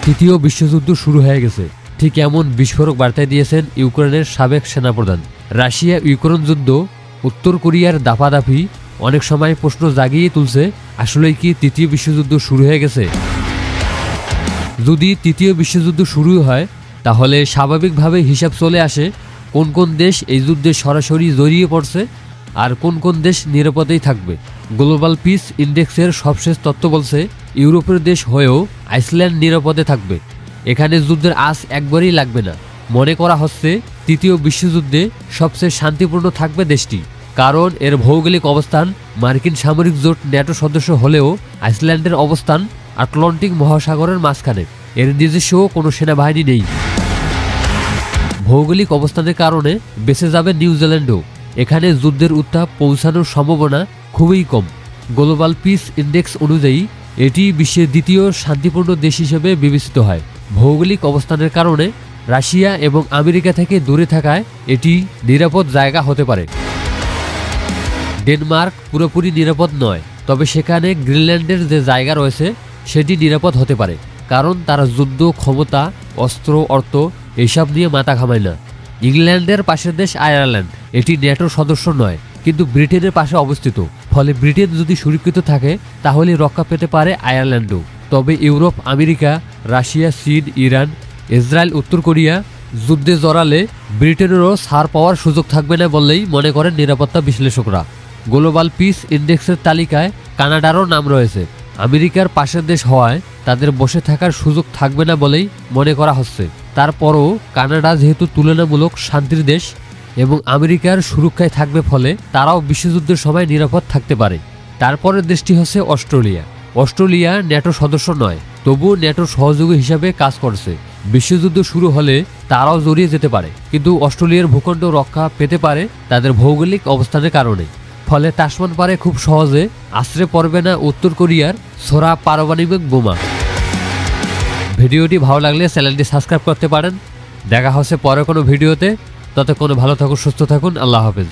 তৃতীয় বিশ্বযুদ্ধ শুরু হয়ে গেছে, ঠিক এমন বিস্ফোরক বার্তা দিয়েছেন ইউক্রেনের সাবেক সেনাপ্রধান। রাশিয়া ইউক্রেন যুদ্ধ, উত্তর কোরিয়ার দাপাদাপি অনেক সময় প্রশ্ন জাগিয়ে তুলছে, আসলেই কি তৃতীয় বিশ্বযুদ্ধ শুরু হয়ে গেছে? যদি তৃতীয় বিশ্বযুদ্ধ শুরু হয় তাহলে স্বাভাবিকভাবে হিসাব চলে আসে কোন কোন দেশ এই যুদ্ধে সরাসরি জড়িয়ে পড়ছে আর কোন কোন দেশ নিরাপদেই থাকবে। গ্লোবাল পিস ইন্ডেক্সের সবশেষ তথ্য বলছে ইউরোপের দেশ হয়েও আইসল্যান্ড নিরাপদে থাকবে। এখানে যুদ্ধের আঁচ একবারই লাগবে না। মনে করা হচ্ছে তৃতীয় বিশ্বযুদ্ধে সবচেয়ে শান্তিপূর্ণ থাকবে দেশটি, কারণ এর ভৌগোলিক অবস্থান মার্কিন সামরিক জোট ন্যাটো সদস্য হলেও আইসল্যান্ডের অবস্থান আটলান্টিক মহাসাগরের মাঝখানে। এর নিজস্ব কোনো সেনাবাহিনী নেই। ভৌগোলিক অবস্থানের কারণে বেঁচে যাবে নিউজিল্যান্ডও। এখানে যুদ্ধের উত্তাপ পৌঁছানোর সম্ভাবনা খুবই কম। গ্লোবাল পিস ইন্ডেক্স অনুযায়ী এটি বিশ্বের দ্বিতীয় শান্তিপূর্ণ দেশ হিসেবে বিবেচিত হয়। ভৌগোলিক অবস্থানের কারণে রাশিয়া এবং আমেরিকা থেকে দূরে থাকায় এটি নিরাপদ জায়গা হতে পারে। ডেনমার্ক পুরোপুরি নিরাপদ নয়, তবে সেখানে গ্রিনল্যান্ডের যে জায়গা রয়েছে সেটি নিরাপদ হতে পারে, কারণ তারা যুদ্ধ ক্ষমতা, অস্ত্র, অর্থ এইসব নিয়ে মাথা ঘামায় না। ইংল্যান্ডের পাশের দেশ আয়ারল্যান্ড, এটি ন্যাটোর সদস্য নয় কিন্তু ব্রিটেনের পাশে অবস্থিত, ফলে ব্রিটেন যদি সুরক্ষিত থাকে তাহলে রক্ষা পেতে পারে আয়ারল্যান্ডও। তবে ইউরোপ, আমেরিকা, রাশিয়া, চীন, ইরান, ইসরায়েল, উত্তর কোরিয়া যুদ্ধে জড়ালে ব্রিটেনেরও ছাড় পাওয়ার সুযোগ থাকবে না বললেই মনে করেন নিরাপত্তা বিশ্লেষকরা। গ্লোবাল পিস ইন্ডেক্সের তালিকায় কানাডারও নাম রয়েছে। আমেরিকার পাশের দেশ হওয়ায় তাদের বসে থাকার সুযোগ থাকবে না বলেই মনে করা হচ্ছে। তারপরও কানাডা যেহেতু তুলনামূলক শান্তির দেশ এবং আমেরিকার সুরক্ষায় থাকবে, ফলে তারাও বিশ্বযুদ্ধের সময় নিরাপদ থাকতে পারে। তারপরের দেশটি হচ্ছে অস্ট্রেলিয়া। অস্ট্রেলিয়া ন্যাটো সদস্য নয়, তবুও ন্যাটোর সহযোগী হিসাবে কাজ করছে। বিশ্বযুদ্ধ শুরু হলে তারাও জড়িয়ে যেতে পারে, কিন্তু অস্ট্রেলিয়ার ভূখণ্ড রক্ষা পেতে পারে তাদের ভৌগোলিক অবস্থানের কারণে। ফলে তাসমান পারে খুব সহজে আশ্রে পড়বে না উত্তর কোরিয়ার ছোড়া পারমাণবিক বোমা। ভিডিওটি ভালো লাগলে চ্যানেলটি সাবস্ক্রাইব করতে পারেন। দেখা হচ্ছে পরে কোনো ভিডিওতে। ততক্ষণ ভালো থাকুন, সুস্থ থাকুন। আল্লাহ হাফেজ।